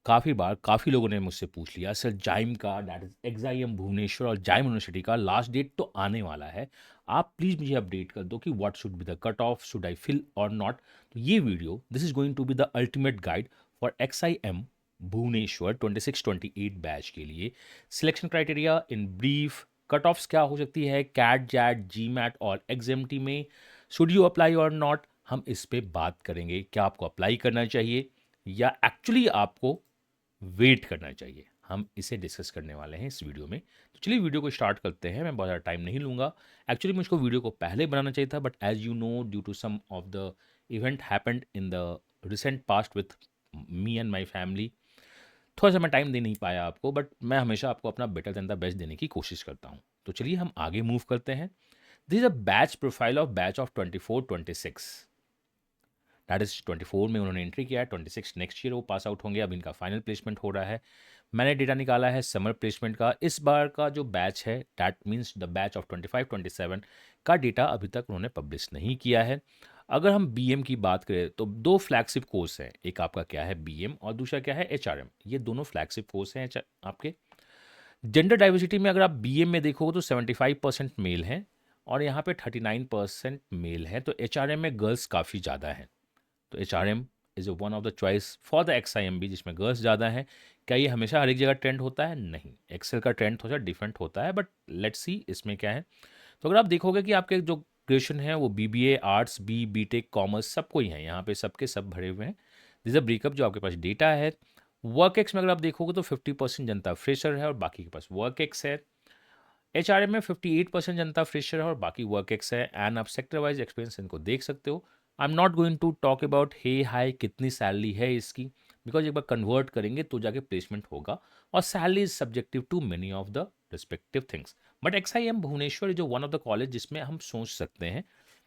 काफ़ी बार काफ़ी लोगों ने मुझसे पूछ लिया सर जाइम का दैट इज़ एक्साइएम भुवनेश्वर और जाइम यूनिवर्सिटी का लास्ट डेट तो आने वाला है। आप प्लीज़ मुझे अपडेट कर दो कि what should be the cut off, should I fill or not? तो ये video this is going to be the ultimate guide for XIM Bhubaneswar 26-28 batch के लिए। Selection criteria in brief, cut offs क्या हो सकती है कैट, जैट, जीमैट और एग्जामिटी में, शुड यू अप्लाई और नॉट, हम इस पे बात करेंगे। क्या आपको अप्लाई करना चाहिए या एक्चुअली आपको वेट करना चाहिए, हम इसे डिस्कस करने वाले हैं इस वीडियो में। तो चलिए वीडियो को स्टार्ट करते हैं। मैं बहुत ज़्यादा टाइम नहीं लूँगा। एक्चुअली मुझको वीडियो को पहले बनाना चाहिए था, but as you know due to some of the event happened in the recent past with me and my family, थोड़ा सा मैं टाइम दे नहीं पाया आपको, बट मैं हमेशा आपको अपना बेटर देन द बेस्ट देने की कोशिश करता हूँ। तो चलिए हम आगे मूव करते हैं। This is a batch profile of batch of 24-26, that is 24 में उन्होंने एंट्री किया है, 26 नेक्स्ट ईयर वो पास आउट होंगे। अब इनका फाइनल प्लेसमेंट हो रहा है। मैंने डेटा निकाला है समर प्लेसमेंट का। इस बार का जो बैच है that means the batch of 25-27 का डेटा अभी तक उन्होंने पब्लिश नहीं किया है। अगर हम बीएम की बात करें तो दो फ्लैगशिप कोर्स हैं, एक आपका क्या है बीएम और दूसरा क्या है एचआरएम। ये दोनों फ्लैगशिप कोर्स हैं आपके। जेंडर डाइवर्सिटी में अगर आप बीएम में देखोगे तो 75% मेल हैं और यहाँ पे 39% मेल हैं। तो एचआरएम में गर्ल्स काफ़ी ज़्यादा हैं। तो H R M is one of the choice for the X I M B, जिसमें गर्ल्स ज़्यादा हैं। क्या ये हमेशा हर एक जगह ट्रेंड होता है? नहीं, एक्सेल का ट्रेंड थोड़ा डिफरेंट होता है, बट लेट्स सी इसमें क्या है। तो अगर आप देखोगे कि आपके जो ग्रेजुएशन है वो BBA, arts, B tech, commerce सबको ही है, यहाँ पे सबके सब भरे हुए हैं। दिस अ ब्रेकअप जो आपके पास डेटा है। वर्क एक्स में अगर आप देखोगे तो 50% जनता फ्रेशर है और बाकी के पास वर्क एक्स है। एच आर एम में 58% जनता फ्रेशर है और बाकी वर्क एक्स है। एंड आप सेक्टर वाइज एक्सपीरियंस इनको देख सकते हो। I am not going to talk about hey high कितनी सैलरी है इसकी, बिकॉज एक बार कन्वर्ट करेंगे तो जाके प्लेसमेंट होगा और salary is subjective to many of the respective things. But X I M Bhubaneswar is one of the college जिसमें हम सोच सकते हैं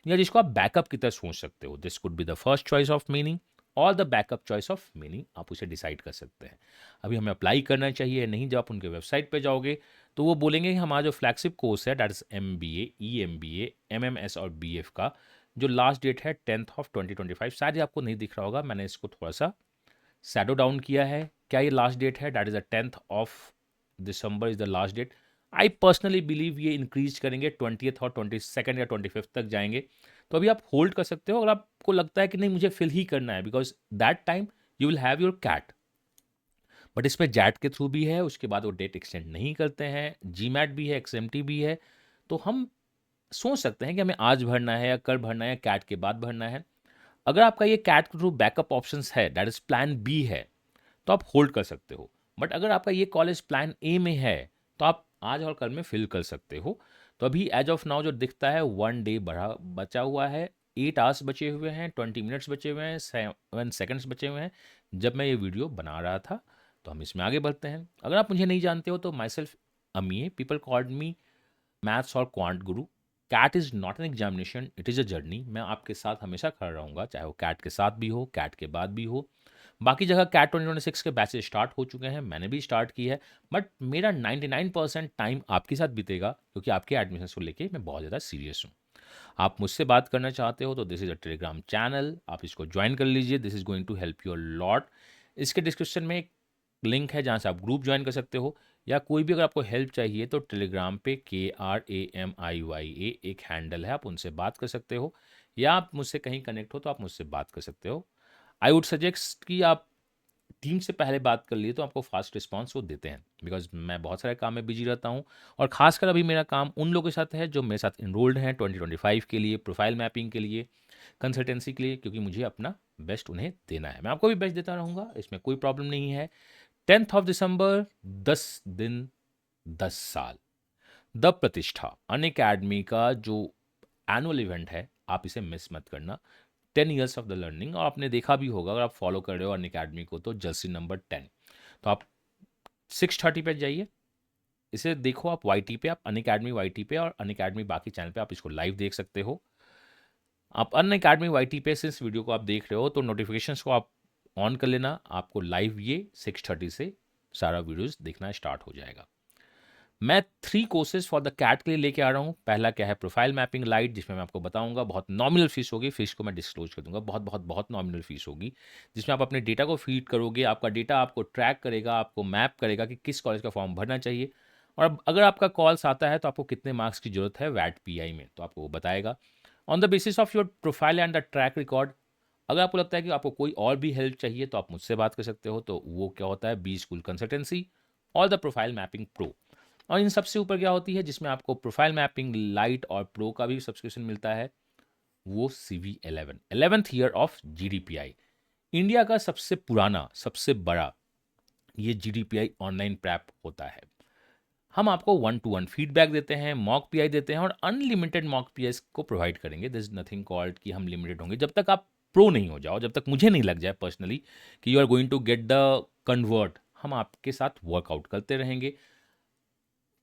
या जिसको आप बैकअप की तरह सोच सकते हो। This could be the first choice of meaning और the backup choice of meaning, आप उसे डिसाइड कर सकते हैं। अभी हमें अप्लाई करना चाहिए या नहीं, जब आप उनके वेबसाइट पे जाओगे तो वो बोलेंगे कि हमारा जो फ्लैगशिप कोर्स है that is MBA, EMBA, MMS और BF का जो लास्ट डेट है 10th of 2025, शायद ये आपको नहीं दिख रहा होगा, मैंने इसको थोड़ा सा शैडो डाउन किया है। क्या ये लास्ट डेट है? That is the 10th of December is the last date. I personally believe ये इंक्रीज करेंगे 20th और 22nd या 25th तक जाएंगे। तो अभी आप होल्ड कर सकते हो अगर आपको लगता है कि नहीं मुझे फिल ही करना है, because that time you will have your CAT. But इसमें जैट के थ्रू भी है, उसके बाद वो डेट एक्सटेंड नहीं करते हैं। जीमैट भी है, एक्सएमटी भी है। तो हम सोच सकते हैं कि हमें आज भरना है या कल भरना है या कैट के बाद भरना है। अगर आपका ये कैट के थ्रू बैकअप ऑप्शंस है दैट इज प्लान बी है तो आप होल्ड कर सकते हो। बट अगर आपका ये कॉलेज प्लान ए में है तो आप आज और कल में फिल कर सकते हो। तो अभी एज ऑफ नाउ जो दिखता है 1 डे बढ़ा बचा हुआ है, 8 आवर्स बचे हुए हैं, 20 मिनट्स बचे हुए हैं, 7 सेकंड्स बचे हुए हैं जब मैं ये वीडियो बना रहा था। तो हम इसमें आगे बढ़ते हैं। अगर आप मुझे नहीं जानते हो तो myself Amiya, people called me maths और quant guru. CAT is not an examination, it is a journey. मैं आपके साथ हमेशा खड़ा रहूँगा, चाहे वो कैट के साथ भी हो कैट के बाद भी हो। बाकी जगह कैट 2026 के बैचेस स्टार्ट हो चुके हैं, मैंने भी स्टार्ट की है। बट मेरा 99% टाइम आपके साथ बीतेगा क्योंकि आपके एडमिशन को लेके मैं बहुत ज़्यादा सीरियस हूँ। आप मुझसे बात करना चाहते हो तो this is a Telegram channel, आप इसको ज्वाइन कर लीजिए। This is going to help you a lot. इसके डिस्क्रिप्शन में एक लिंक है जहाँ से आप ग्रुप ज्वाइन कर सकते हो, या कोई भी अगर आपको हेल्प चाहिए तो टेलीग्राम पे KRAMIYA एक हैंडल है, आप उनसे बात कर सकते हो, या आप मुझसे कहीं कनेक्ट हो तो आप मुझसे बात कर सकते हो। आई वुड सजेस्ट कि आप टीम से पहले बात कर लिए तो आपको फास्ट रिस्पांस वो देते हैं, बिकॉज मैं बहुत सारे काम में बिजी रहता हूँ। और खासकर अभी मेरा काम उन लोगों के साथ है जो मेरे साथ इनरोल्ड हैं 2025 के लिए, प्रोफाइल मैपिंग के लिए, कंसल्टेंसी के लिए, क्योंकि मुझे अपना बेस्ट उन्हें देना है। मैं आपको भी बेस्ट देता रहूँगा, इसमें कोई प्रॉब्लम नहीं है। 10th of December, 10 दिन 10 साल, द प्रतिष्ठा अनअकैडमी का जो एनुअल इवेंट है, आप इसे मिस मत करना। 10 years ऑफ द लर्निंग, और आपने देखा भी होगा अगर आप फॉलो कर रहे हो अनअकैडमी को तो जर्सी नंबर 10। तो आप 6:30 पे जाइए, इसे देखो आप YT पे, आप अनअकैडमी YT पे और अनअकैडमी बाकी चैनल पे आप इसको लाइव देख सकते हो। आप अनअकैडमी YT पे से इस वीडियो को आप देख रहे हो तो नोटिफिकेशंस को आप ऑन कर लेना, आपको लाइव ये 6:30 से सारा वीडियोस देखना स्टार्ट हो जाएगा। मैं 3 कोर्सेज़ फॉर द कैट के लिए लेके आ रहा हूँ। पहला क्या है, प्रोफाइल मैपिंग लाइट, जिसमें मैं आपको बताऊँगा, बहुत नॉमिनल फ़ीस होगी, फ़ीस को मैं डिस्क्लोज़ कर दूँगा, बहुत बहुत बहुत नॉमिनल फ़ीस होगी, जिसमें आप अपने डेटा को फ़ीड करोगे, आपका डेटा आपको ट्रैक करेगा, आपको मैप करेगा कि किस कॉलेज का फॉर्म भरना चाहिए, और अब अगर आपका कॉल्स आता है तो आपको कितने मार्क्स की ज़रूरत है वैट पीआई में, तो आपको वो बताएगा। On the basis of your profile and the track record, अगर आपको लगता है कि आपको कोई और भी हेल्प चाहिए तो आप मुझसे बात कर सकते हो। तो वो क्या होता है, बी स्कूल कंसल्टेंसी और द प्रोफाइल मैपिंग प्रो। और इन सबसे ऊपर क्या होती है, जिसमें आपको प्रोफाइल मैपिंग लाइट और प्रो का भी सब्सक्रिप्शन मिलता है, वो CV11, 11th year of GDPI, India का सबसे पुराना, सबसे बड़ा ये GDPI ऑनलाइन प्रैप होता है। हम आपको 1-to-1 फीडबैक देते हैं, मॉक पीआई देते हैं और अनलिमिटेड मॉक पीआई को प्रोवाइड करेंगे। दिस इज नथिंग कॉल्ड कि हम लिमिटेड होंगे, जब तक आप प्रो नहीं हो जाओ, जब तक मुझे नहीं लग जाए पर्सनली कि you are going to get the convert, हम आपके साथ वर्कआउट करते रहेंगे।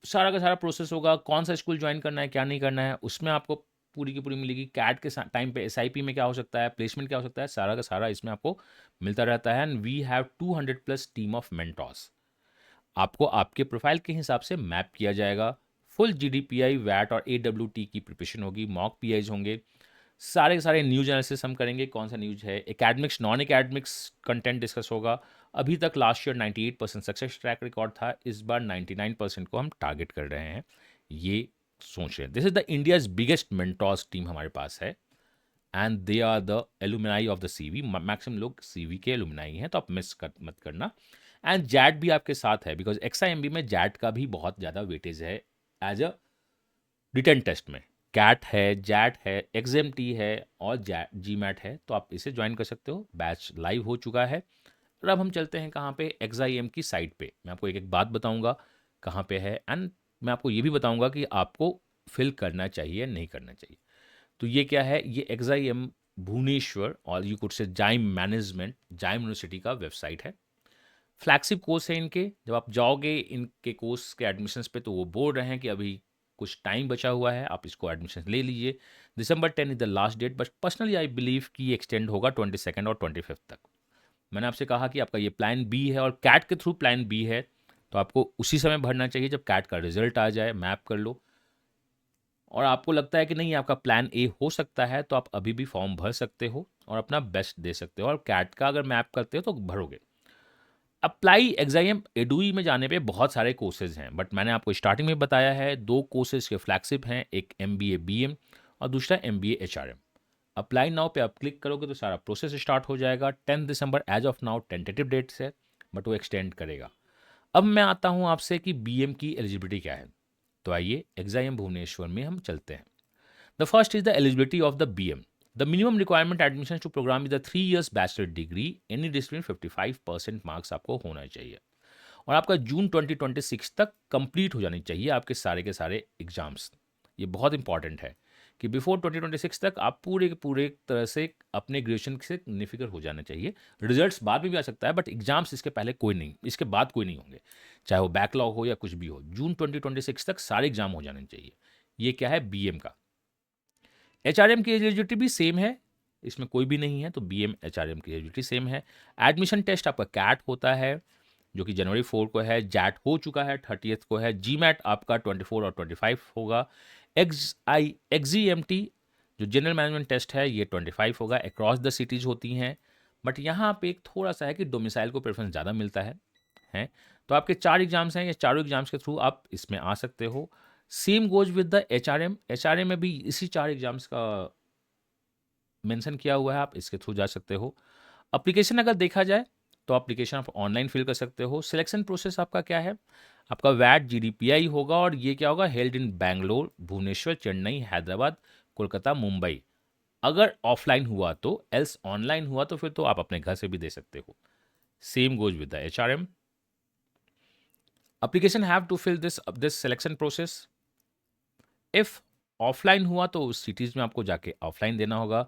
सारा का सारा प्रोसेस होगा, कौन सा स्कूल ज्वाइन करना है, क्या नहीं करना है, उसमें आपको पूरी की पूरी मिलेगी। कैट के टाइम पे एसआईपी में क्या हो सकता है, प्लेसमेंट क्या हो सकता है, सारा का सारा इसमें आपको मिलता रहता है। And we have 200+ team of mentors, आपको आपके प्रोफाइल के हिसाब से मैप किया जाएगा। फुल GDPI वैट और AWT की प्रिपरेशन होगी, मॉक पीआईज होंगे, सारे के सारे न्यूज़ एनालिसिस हम करेंगे, कौन सा न्यूज़ है, academics non academics content discuss होगा। अभी तक last year 98% success track record था, इस बार 99% को हम टारगेट कर रहे हैं, ये सोच रहे हैं। This is the India's biggest mentors team हमारे पास है, and they are the alumni of the CV, maximum लोग CV के एलुमनाई हैं, तो आप मत करना। एंड जैट भी आपके साथ है, बिकॉज XIMB में जैट का भी बहुत ज़्यादा वेटेज है एज अ रिटन टेस्ट में। कैट है, जैट है, XMT है और GMAT है, तो आप इसे ज्वाइन कर सकते हो। बैच लाइव हो चुका है। और अब हम चलते हैं कहाँ पे, XIM की साइट पे। मैं आपको एक एक बात बताऊंगा कहाँ पे है, एंड मैं आपको ये भी बताऊंगा कि आपको फिल करना चाहिए नहीं करना चाहिए। तो ये क्या है, ये XIM भुवनेश्वर और यू कुड से जाइम मैनेजमेंट, जाइम यूनिवर्सिटी का वेबसाइट है। फ्लैगशिप कोर्स है इनके। जब आप जाओगे इनके कोर्स के एडमिशन्स पे, तो वो बोल रहे हैं कि अभी कुछ टाइम बचा हुआ है, आप इसको एडमिशन ले लीजिए। December 10 is the last date, but personally I believe कि एक्सटेंड होगा 22 और 25 तक। मैंने आपसे कहा कि आपका ये प्लान बी है और कैट के थ्रू प्लान बी है, तो आपको उसी समय भरना चाहिए जब कैट का रिजल्ट आ जाए, मैप कर लो। और आपको लगता है कि नहीं आपका प्लान ए हो सकता है, तो आप अभी भी फॉर्म भर सकते हो और अपना बेस्ट दे सकते हो, और कैट का अगर मैप करते हो तो भरोगे। अप्लाई एग्जाम एडुई में जाने पे बहुत सारे कोर्सेज हैं, बट मैंने आपको स्टार्टिंग में बताया है 2 कोर्सेज के फ्लैगशिप हैं, एक MBA BM और दूसरा MBA HRM। अप्लाई नाउ पे आप क्लिक करोगे तो सारा प्रोसेस स्टार्ट हो जाएगा। 10 दिसंबर as of now tentative dates है, बट वो एक्सटेंड करेगा। अब मैं आता हूँ आपसे कि BM की एलिजिबिलिटी क्या है। तो आइए एग्जाम भुवनेश्वर में हम चलते हैं। The first is the eligibility of the BM. The minimum requirement admission to program is a 3 years bachelor degree. Any discipline 55% marks आपको होना चाहिए, और आपका जून 2026 तक कंप्लीट हो जानी चाहिए आपके सारे के सारे एग्जाम्स। ये बहुत इंपॉर्टेंट है कि बिफोर 2026 तक आप पूरे के पूरे तरह से अपने ग्रेजुएशन से निफिकर हो जाना चाहिए। रिजल्ट्स बाद में भी आ सकता है, बट एग्जाम्स इसके पहले कोई नहीं, इसके बाद कोई नहीं होंगे, चाहे वो बैकलॉग हो या कुछ भी हो। जून 2026 तक सारे एग्जाम हो जाने चाहिए। ये क्या है, BM का। HRM की एलिजिबिलिटी भी सेम है, इसमें कोई भी नहीं है, तो BM HRM की एलिजिबिलिटी सेम है। एडमिशन टेस्ट आपका कैट होता है, जो कि जनवरी 4 को है। जैट हो चुका है, 30th को है। GMAT आपका 24 और 25 होगा। XEMT जो जनरल मैनेजमेंट टेस्ट है, ये 25 होगा। अक्रॉस द सिटीज़ होती हैं, बट यहाँ पे एक थोड़ा सा है कि डोमिसाइल को प्रेफरेंस ज़्यादा मिलता है। तो आपके 4 एग्जाम्स हैं, ये चारों एग्जाम्स के थ्रू आप इसमें आ सकते हो। Same goes with the HRM में भी इसी 4 एग्जाम्स का मेंशन किया हुआ है, आप इसके थ्रू जा सकते हो। एप्लीकेशन अगर देखा जाए तो एप्लीकेशन आप ऑनलाइन फिल कर सकते हो। सिलेक्शन प्रोसेस आपका क्या है, आपका वैट GDPI होगा, और ये क्या होगा, हेल्ड इन बैंगलोर, भुवनेश्वर, चेन्नई, हैदराबाद, कोलकाता, मुंबई। अगर ऑफलाइन हुआ तो, एल्स ऑनलाइन हुआ तो फिर तो आप अपने घर से भी दे सकते हो। Same goes with the HRM। Application have to fill this selection process. If offline हुआ तो उस सिटीज में आपको जाके ऑफलाइन देना होगा।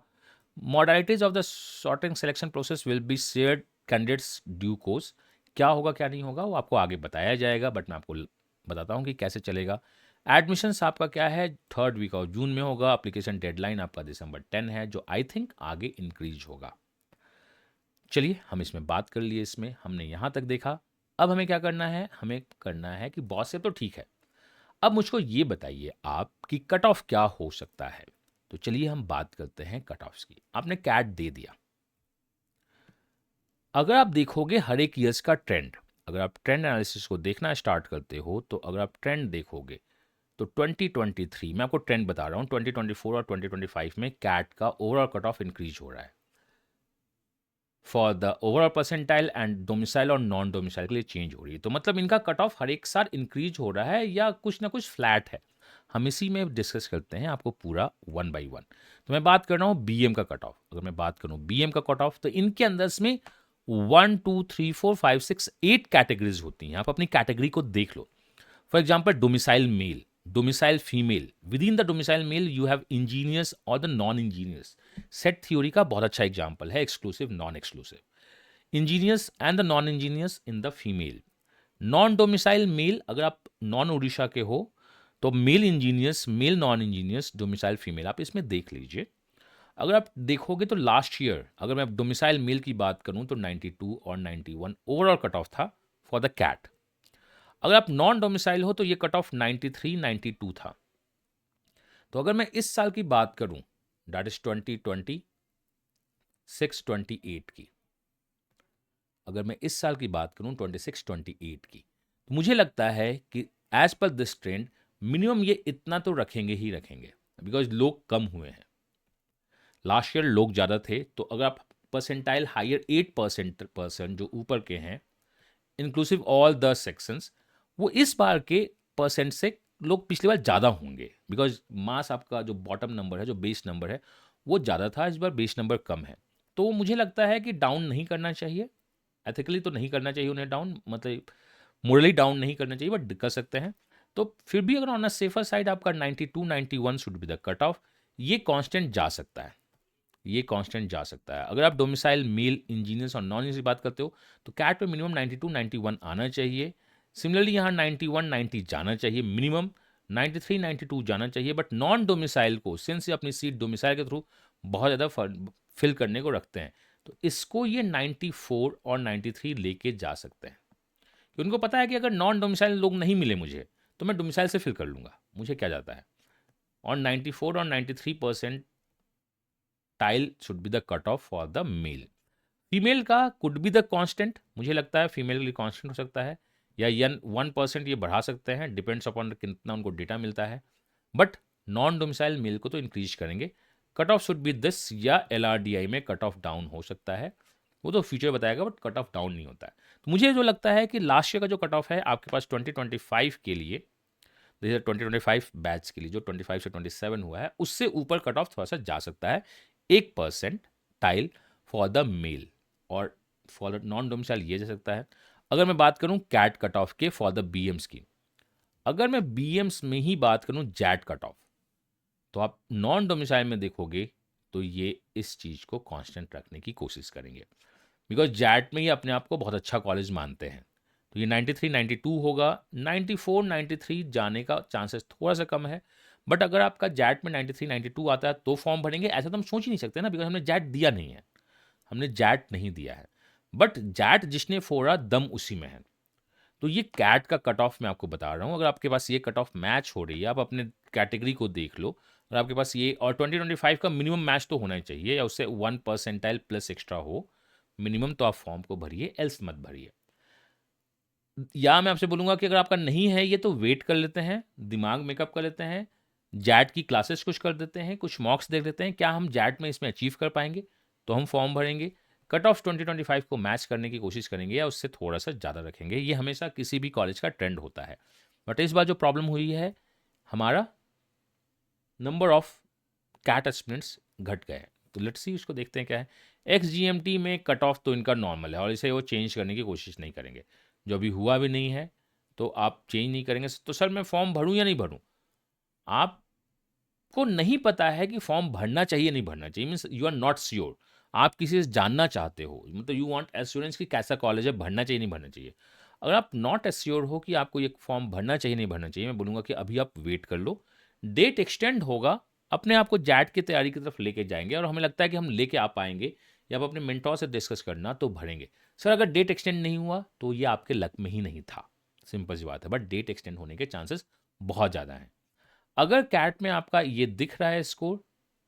Modalities of the sorting selection process will be shared candidates due course. क्या होगा क्या नहीं होगा वो आपको आगे बताया जाएगा, बट मैं आपको बताता हूँ कि कैसे चलेगा। एडमिशन्स आपका क्या है, 3rd वीक ऑफ जून में होगा। एप्लीकेशन डेडलाइन आपका December 10 है, जो आई थिंक आगे इंक्रीज होगा। चलिए हम इसमें बात कर लिए, इसमें हमने यहाँ तक देखा। अब हमें क्या करना है, हमें करना है कि बॉस से तो ठीक है, अब मुझको ये बताइए आप कि कट ऑफ क्या हो सकता है। तो चलिए हम बात करते हैं कट ऑफ्स की। आपने कैट दे दिया। अगर आप देखोगे हर एक ईयर्स का ट्रेंड, अगर आप ट्रेंड एनालिसिस को देखना स्टार्ट करते हो, तो अगर आप ट्रेंड देखोगे तो 2023 मैं आपको ट्रेंड बता रहा हूँ, 2024 और 2025 में कैट का ओवरऑल कट ऑफ इंक्रीज हो रहा है for the overall percentile and domicile और नॉन डोमिसाइल के लिए चेंज हो रही है। तो मतलब इनका कट ऑफ हर एक साल इंक्रीज हो रहा है या कुछ ना कुछ फ्लैट है। हम इसी में डिस्कस करते हैं आपको पूरा वन बाई वन। तो मैं बात कर रहा हूँ बीएम का कट ऑफ। अगर मैं बात करूँ बीएम का कट ऑफ, तो इनके अंदर में 1 2 3 4 5 6 8 कैटेगरीज होती हैं। आप अपनी कैटेगरी को देख लो। For example domicile male, domicile female, within the domicile male you have engineers और the non engineers. Set theory का बहुत अच्छा एग्जाम्पल है, exclusive non exclusive, engineers and the non engineers in the female. Non domicile male, अगर आप नॉन उड़ीसा के हो तो male engineers, male non engineers, domicile female, आप इसमें देख लीजिए। अगर आप देखोगे तो लास्ट ईयर अगर मैं डोमिसाइल मेल की बात करूं तो 92 और 91 ओवरऑल कट ऑफ था फॉर द कैट। अगर आप नॉन डोमिसाइल हो तो ये कट ऑफ 93 92 था। तो अगर मैं इस साल की बात करूं, दैट इज 2026 28 की, अगर मैं इस साल की बात करूं 26 28 की, तो मुझे लगता है कि as per this trend minimum ये इतना तो रखेंगे ही रखेंगे, बिकॉज लोग कम हुए हैं। लास्ट ईयर लोग ज़्यादा थे, तो अगर आप परसेंटाइल हायर 8% पर्सन जो ऊपर के हैं, इंक्लूसिव ऑल द सेक्शंस, वो इस बार के परसेंट से लोग पिछली बार ज़्यादा होंगे, बिकॉज मास आपका जो बॉटम नंबर है, जो बेस नंबर है, वो ज़्यादा था, इस बार बेस नंबर कम है। तो मुझे लगता है कि डाउन नहीं करना चाहिए, एथिकली तो नहीं करना चाहिए उन्हें डाउन, मतलब मोरली डाउन नहीं करना चाहिए, बट कर सकते हैं। तो फिर भी अगर ऑन अ सेफर साइड आपका 92 91 should be the cut of. ये कांस्टेंट जा सकता है, ये कांस्टेंट जा सकता है। अगर आप डोमिसाइल मेल इंजीनियर्स और नॉन इंजीनियर्स की बात करते हो तो कैट पे मिनिमम 92 91 आना चाहिए। सिमिलरली यहाँ 91 90 जाना चाहिए मिनिमम, 93 92 जाना चाहिए। बट नॉन डोमिसाइल को सिंस ये अपनी सीट डोमिसाइल के थ्रू बहुत ज़्यादा फिल करने को रखते हैं, तो इसको ये 94 और 93 लेके जा सकते हैं। कि उनको पता है कि अगर नॉन डोमिसाइल लोग नहीं मिले मुझे तो मैं डोमिसाइल से फिल कर लूँगा, मुझे क्या जाता है। और 94 और 93% tile should be the cut off for the male. Female का कुड बी द कांस्टेंट, मुझे लगता है फीमेल के लिए कांस्टेंट हो सकता है, या 1% ये बढ़ा सकते हैं, डिपेंड्स अपॉन कितना उनको डेटा मिलता है। बट नॉन डोमिसाइल मेल को तो इंक्रीज करेंगे। Cut off should be this, या LRDI में कट ऑफ डाउन हो सकता है, वो तो फ्यूचर बताएगा, बट कट ऑफ डाउन नहीं होता है। तो मुझे जो लगता है कि लास्ट ईयर का जो कट ऑफ है आपके पास 2025 के लिए, 2025 बैच के लिए जो 25 से 27 हुआ है, उससे ऊपर कट ऑफ थोड़ा सा जा सकता है, 1% टाइल फॉर द मेल, और फॉर द नॉन डोमिसाइल ये जा सकता है। अगर मैं बात करूं कैट कट ऑफ के फॉर द BMs की, अगर मैं BMs में ही बात करूं जैट कट ऑफ, तो आप नॉन डोमिसाइल में देखोगे तो ये इस चीज़ को कांस्टेंट रखने की कोशिश करेंगे, बिकॉज जैट में ही अपने आप को बहुत अच्छा कॉलेज मानते हैं। तो ये 93 92 होगा, 94 93 जाने का चांसेस थोड़ा सा कम है। बट अगर आपका जैट में 93 92 आता है तो फॉर्म भरेंगे, ऐसा तो हम सोच ही नहीं सकते ना, बिकॉज हमने जैट दिया नहीं है, हमने जैट नहीं दिया है। बट जैट जिसने फोड़ा दम उसी में है। तो ये कैट का कट ऑफ मैं आपको बता रहा हूँ, अगर आपके पास ये कट ऑफ मैच हो रही है, आप अपने कैटेगरी को देख लो, अगर आपके पास ये, और 2025 का मिनिमम मैच तो होना ही चाहिए, या उससे 1% प्लस एक्स्ट्रा हो मिनिमम, तो आप फॉर्म को भरिए, एल्स मत भरिए। या मैं आपसे बोलूँगा कि अगर आपका नहीं है ये, तो वेट कर लेते हैं, दिमाग मेकअप कर लेते हैं, जैट की क्लासेस कुछ कर देते हैं, कुछ मॉक्स देख लेते हैं, क्या हम जैट में इसमें अचीव कर पाएंगे, तो हम फॉर्म भरेंगे। कट ऑफ 2025 को मैच करने की कोशिश करेंगे या उससे थोड़ा सा ज़्यादा रखेंगे। ये हमेशा किसी भी कॉलेज का ट्रेंड होता है। बट इस बार जो प्रॉब्लम हुई है, हमारा नंबर ऑफ कैट एस्पिरेंट्स घट गए हैं। तो लेट्स सी उसको देखते हैं क्या है। XGMT में कट ऑफ तो इनका नॉर्मल है और इसे वो चेंज करने की कोशिश नहीं करेंगे, जो अभी हुआ भी नहीं है, तो आप चेंज नहीं करेंगे। तो सर मैं फॉर्म भरूं या नहीं भरूं, आपको नहीं पता है कि फॉर्म भरना चाहिए नहीं भरना चाहिए, means you are not sure, आप किसी से जानना चाहते हो, मतलब यू वांट एश्योरेंस कि कैसा कॉलेज है, भरना चाहिए नहीं भरना चाहिए। अगर आप नॉट एश्योर हो कि आपको ये फॉर्म भरना चाहिए नहीं भरना चाहिए, मैं बोलूँगा कि अभी आप वेट कर लो, डेट एक्सटेंड होगा, अपने आप को जैट की तैयारी की तरफ लेके जाएंगे, और हमें लगता है कि हम लेके आ पाएंगे, या आप अपने मेंटोर से डिस्कस करना तो भरेंगे। सर अगर डेट एक्सटेंड नहीं हुआ तो ये आपके लक में ही नहीं था, सिंपल सी बात है। बट डेट एक्सटेंड होने के चांसेस बहुत ज़्यादा हैं। अगर कैट में आपका ये दिख रहा है स्कोर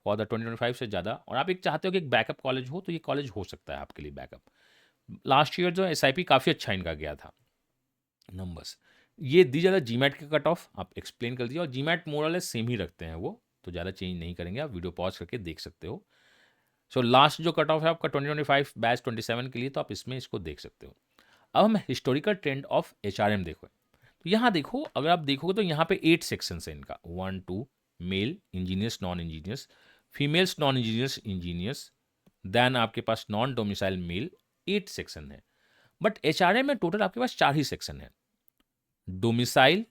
फॉर द 2025 से ज़्यादा, और आप एक चाहते हो कि एक बैकअप कॉलेज हो, तो ये कॉलेज हो सकता है आपके लिए बैकअप। लास्ट ईयर जो SIP काफ़ी अच्छा इनका गया था नंबर्स। ये दी ज़्यादा जीमैट का कट ऑफ आप एक्सप्लेन कर दिया, और जीमैट मोरलेस सेम ही रखते हैं वो, तो ज़्यादा चेंज नहीं करेंगे, आप वीडियो पॉज करके देख सकते हो। सो लास्ट जो कट ऑफ है आपका 2025 बैच 27 के लिए, तो आप इसमें इसको देख सकते हो। अब हम हिस्टोरिकल ट्रेंड ऑफ HRM देखो, तो यहाँ देखो, अगर आप देखोगे तो यहाँ पे 8 सेक्शंस है इनका, 1 2, male engineers non engineers, females non engineers engineers, then आपके पास नॉन डोमिसाइल मेल, 8 सेक्शन है। बट HRM में टोटल आपके पास 4 ही सेक्शन है। Domicile,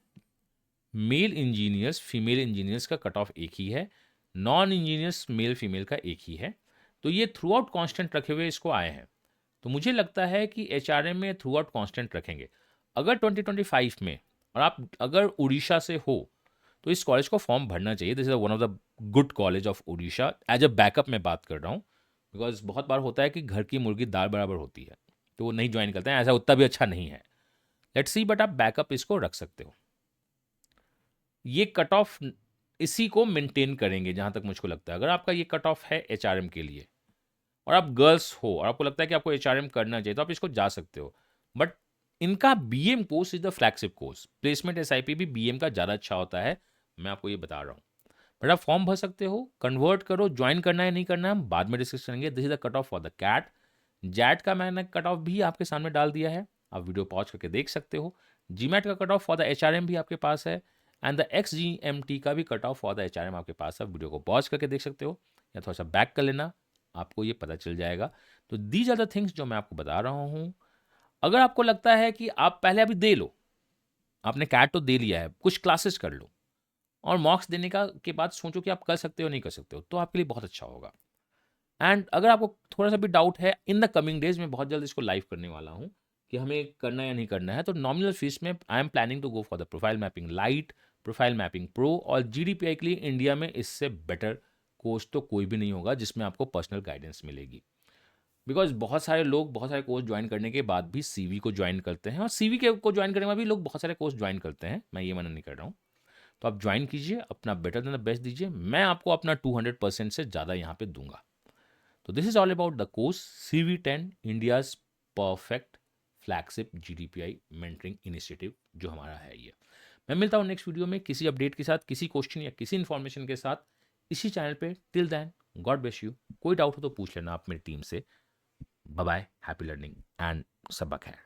male engineers, female engineers का कट ऑफ एक ही है, नॉन इंजीनियर्स मेल फीमेल का एक ही है। तो ये थ्रू आउट कॉन्स्टेंट रखे हुए इसको आए हैं। तो मुझे लगता है कि HRM में थ्रू आउट कॉन्स्टेंट रखेंगे। अगर 2025 में, और आप अगर उड़ीसा से हो, तो इस कॉलेज को फॉर्म भरना चाहिए। This is one of the good college of Orissa, as a backup में बात कर रहा हूँ। बिकॉज बहुत बार होता है कि घर की मुर्गी दाल बराबर होती है, तो वो नहीं ज्वाइन करते हैं, ऐसा उतना भी अच्छा नहीं है। लेट्स सी, बट आप बैकअप इसको रख सकते हो। ये कट ऑफ इसी को मेंटेन करेंगे जहां तक मुझको लगता है। अगर आपका ये कट ऑफ है HRM के लिए, और आप गर्ल्स हो और आपको लगता है कि आपको HRM करना चाहिए, तो आप इसको जा सकते हो। बट इनका BM course is the flagship course. Placement SIP भी BM का ज़्यादा अच्छा होता है, मैं आपको ये बता रहा हूँ। बट आप फॉर्म भर सकते हो, कन्वर्ट करो, ज्वाइन करना है नहीं करना है हम बाद में डिस्कस करेंगे। This is the cut off for the CAT. XAT का मैंने कट ऑफ भी आपके सामने डाल दिया है, आप वीडियो पॉज करके देख सकते हो। GMAT का cut off for the HRM भी आपके पास है, एंड द XGMT का भी cut off for the HRM आपके पास है। आप वीडियो को पॉज करके देख सकते हो, या थोड़ा सा बैक कर लेना, आपको ये पता चल जाएगा। तो दीज आर द थिंग्स जो मैं आपको बता रहा हूँ। अगर आपको लगता है कि आप पहले अभी दे लो, आपने कैट तो दे लिया है, कुछ क्लासेस कर लो, और मॉक्स देने का के बाद सोचो कि आप कर सकते हो नहीं कर सकते हो, तो आपके लिए बहुत अच्छा होगा। एंड अगर आपको थोड़ा सा भी डाउट है, इन द कमिंग डेज में बहुत जल्द इसको लाइव करने वाला हूँ कि हमें करना या नहीं करना है, तो नॉमिनल फीस में I am planning to go for the profile mapping lite, profile mapping pro, और GDPI के लिए इंडिया में इससे बेटर कोर्स तो कोई भी नहीं होगा जिसमें आपको पर्सनल गाइडेंस मिलेगी। बिकॉज बहुत सारे लोग बहुत सारे कोर्स ज्वाइन करने के बाद भी CV को ज्वाइन करते हैं, और CV के को ज्वाइन करने के बाद भी लोग बहुत सारे कोर्स ज्वाइन करते हैं, मैं ये मना नहीं कर रहा हूँ। तो आप ज्वाइन कीजिए, अपना बेटर देन द बेस्ट दीजिए, मैं आपको अपना 200% से ज़्यादा यहाँ पे दूंगा। तो this is all about the course CV10, India's perfect flagship GDPI mentoring initiative जो हमारा है ये। मैं मिलता हूँ नेक्स्ट वीडियो में किसी अपडेट के साथ, किसी क्वेश्चन या किसी इन्फॉर्मेशन के साथ, इसी चैनल पे। Till then, God bless you. कोई डाउट हो तो पूछ लेना आप मेरी टीम से। Bye bye, happy learning and सबक है।